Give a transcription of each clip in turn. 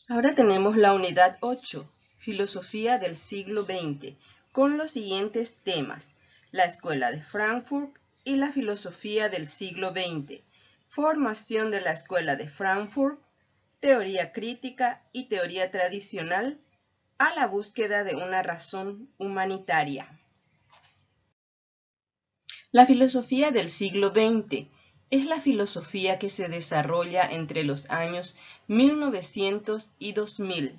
Ahora tenemos la unidad 8, Filosofía del siglo XX, con los siguientes temas: la Escuela de Frankfurt y la filosofía del siglo XX, formación de la Escuela de Frankfurt, teoría crítica y teoría tradicional, a la búsqueda de una razón humanitaria. La filosofía del siglo XX es la filosofía que se desarrolla entre los años 1900 y 2000.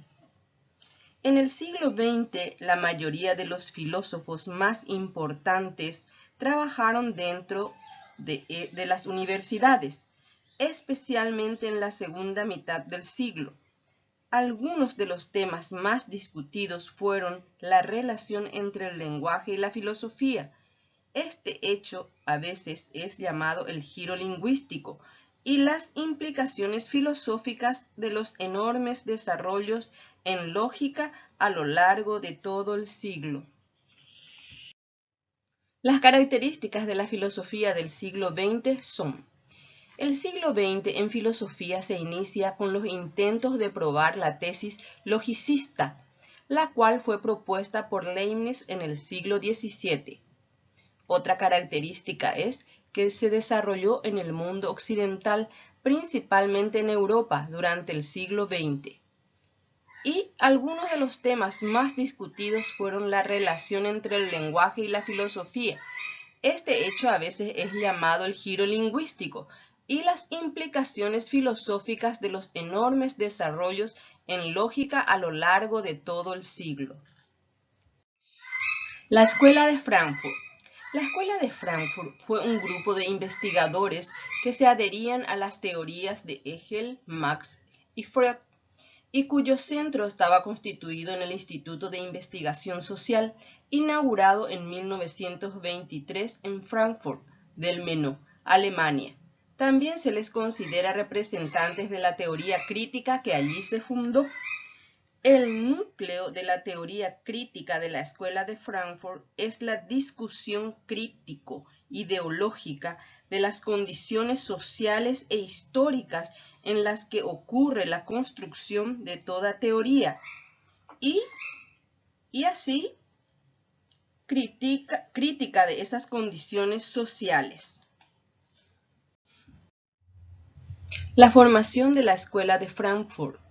En el siglo XX, la mayoría de los filósofos más importantes trabajaron dentro de las universidades, especialmente en la segunda mitad del siglo. Algunos de los temas más discutidos fueron la relación entre el lenguaje y la filosofía. Este hecho a veces es llamado el giro lingüístico, y las implicaciones filosóficas de los enormes desarrollos en lógica a lo largo de todo el siglo. Las características de la filosofía del siglo XX son: el siglo XX en filosofía se inicia con los intentos de probar la tesis logicista, la cual fue propuesta por Leibniz en el siglo XVII. Otra característica es que se desarrolló en el mundo occidental, principalmente en Europa, durante el siglo XX. Y algunos de los temas más discutidos fueron la relación entre el lenguaje y la filosofía. Este hecho a veces es llamado el giro lingüístico, y las implicaciones filosóficas de los enormes desarrollos en lógica a lo largo de todo el siglo. La Escuela de Frankfurt. La Escuela de Frankfurt fue un grupo de investigadores que se adherían a las teorías de Hegel, Marx y Freud, y cuyo centro estaba constituido en el Instituto de Investigación Social, inaugurado en 1923 en Frankfurt del Meno, Alemania. También se les considera representantes de la teoría crítica que allí se fundó. El núcleo de la teoría crítica de la Escuela de Frankfurt es la discusión crítico-ideológica de las condiciones sociales e históricas en las que ocurre la construcción de toda teoría, y así crítica de esas condiciones sociales. La formación de la Escuela de Frankfurt.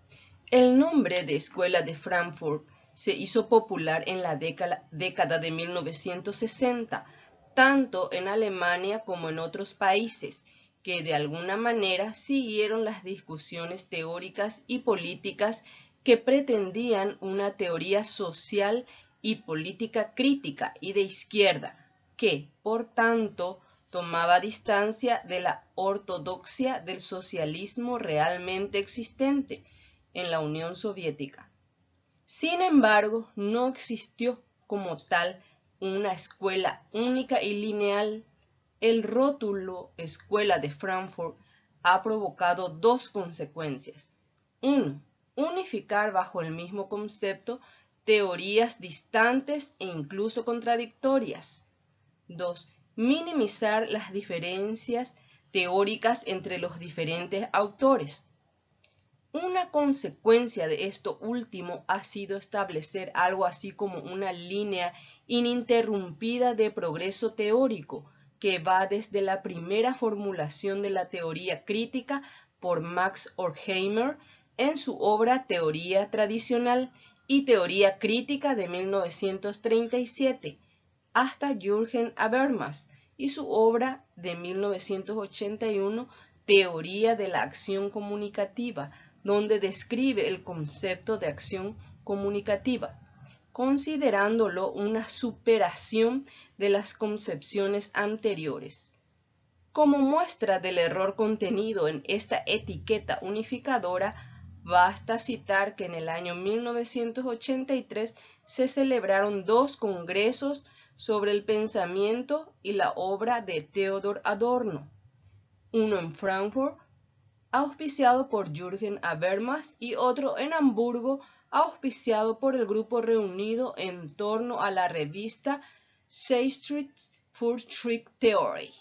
El nombre de Escuela de Frankfurt se hizo popular en la década de 1960, tanto en Alemania como en otros países, que de alguna manera siguieron las discusiones teóricas y políticas que pretendían una teoría social y política crítica y de izquierda, que, por tanto, tomaba distancia de la ortodoxia del socialismo realmente existente en la Unión Soviética. Sin embargo, no existió como tal una escuela única y lineal. El rótulo Escuela de Frankfurt ha provocado dos consecuencias. 1. Unificar bajo el mismo concepto teorías distantes e incluso contradictorias. 2. Minimizar las diferencias teóricas entre los diferentes autores. Una consecuencia de esto último ha sido establecer algo así como una línea ininterrumpida de progreso teórico que va desde la primera formulación de la teoría crítica por Max Horkheimer en su obra Teoría Tradicional y Teoría Crítica de 1937, hasta Jürgen Habermas y su obra de 1981 Teoría de la Acción Comunicativa, donde describe el concepto de acción comunicativa, considerándolo una superación de las concepciones anteriores. Como muestra del error contenido en esta etiqueta unificadora, basta citar que en el año 1983 se celebraron dos congresos sobre el pensamiento y la obra de Theodor Adorno, uno en Frankfurt, auspiciado por Jürgen Habermas, y otro en Hamburgo, auspiciado por el grupo reunido en torno a la revista Zeitschrift für Theorie.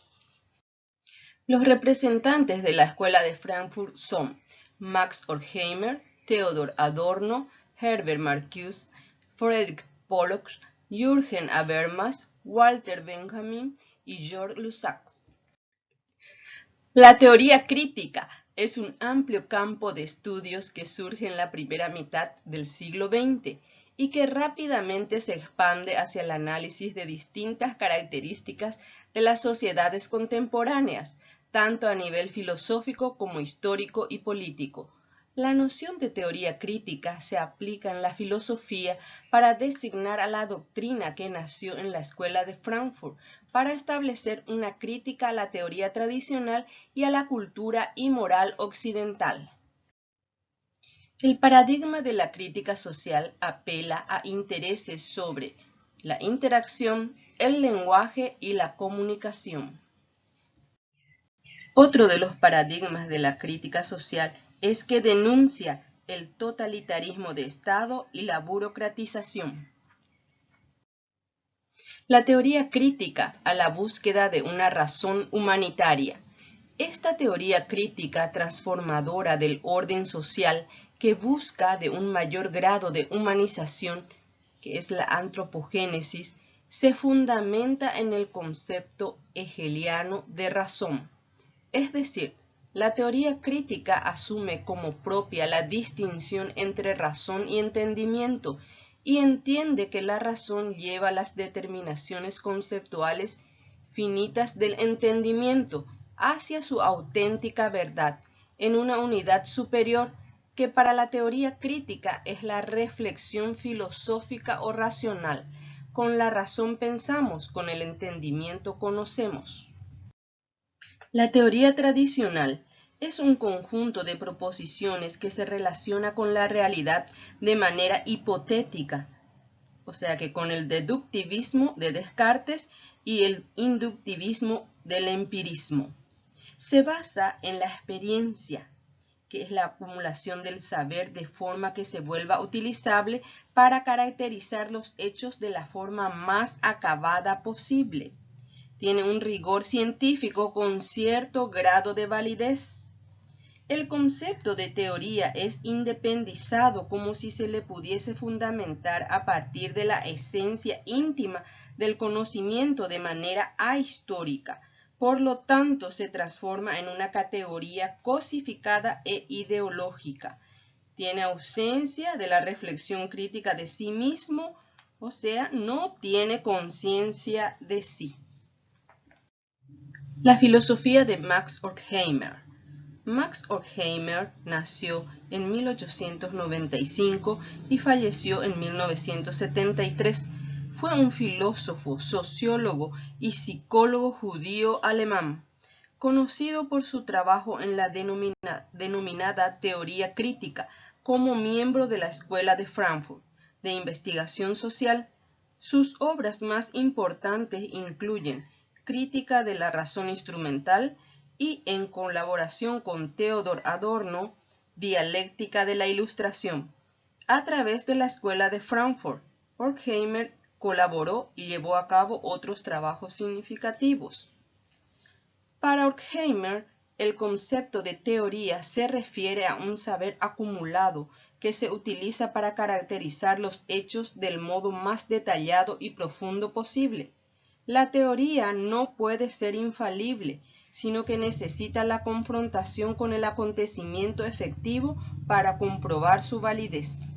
Los representantes de la Escuela de Frankfurt son Max Horkheimer, Theodor Adorno, Herbert Marcuse, Friedrich Pollock, Jürgen Habermas, Walter Benjamin y George Lukács. La teoría crítica es un amplio campo de estudios que surge en la primera mitad del siglo XX y que rápidamente se expande hacia el análisis de distintas características de las sociedades contemporáneas, tanto a nivel filosófico como histórico y político. La noción de teoría crítica se aplica en la filosofía para designar a la doctrina que nació en la Escuela de Frankfurt, para establecer una crítica a la teoría tradicional y a la cultura y moral occidental. El paradigma de la crítica social apela a intereses sobre la interacción, el lenguaje y la comunicación. Otro de los paradigmas de la crítica social es que denuncia el totalitarismo de Estado y la burocratización. La teoría crítica a la búsqueda de una razón humanitaria. Esta teoría crítica transformadora del orden social que busca de un mayor grado de humanización, que es la antropogénesis, se fundamenta en el concepto hegeliano de razón. Es decir, la teoría crítica asume como propia la distinción entre razón y entendimiento y entiende que la razón lleva las determinaciones conceptuales finitas del entendimiento hacia su auténtica verdad en una unidad superior que para la teoría crítica es la reflexión filosófica o racional. Con la razón pensamos, con el entendimiento conocemos. La teoría tradicional es un conjunto de proposiciones que se relaciona con la realidad de manera hipotética, o sea que con el deductivismo de Descartes y el inductivismo del empirismo. Se basa en la experiencia, que es la acumulación del saber de forma que se vuelva utilizable para caracterizar los hechos de la forma más acabada posible. Tiene un rigor científico con cierto grado de validez. El concepto de teoría es independizado como si se le pudiese fundamentar a partir de la esencia íntima del conocimiento de manera ahistórica. Por lo tanto, se transforma en una categoría cosificada e ideológica. Tiene ausencia de la reflexión crítica de sí mismo, o sea, no tiene conciencia de sí. La filosofía de Max Horkheimer. Max Horkheimer nació en 1895 y falleció en 1973. Fue un filósofo, sociólogo y psicólogo judío alemán, conocido por su trabajo en la denominada teoría crítica, como miembro de la Escuela de Frankfurt de investigación social. Sus obras más importantes incluyen Crítica de la razón instrumental y, en colaboración con Theodor Adorno, Dialéctica de la Ilustración. A través de la Escuela de Frankfurt, Horkheimer colaboró y llevó a cabo otros trabajos significativos. Para Horkheimer, el concepto de teoría se refiere a un saber acumulado que se utiliza para caracterizar los hechos del modo más detallado y profundo posible. La teoría no puede ser infalible, sino que necesita la confrontación con el acontecimiento efectivo para comprobar su validez.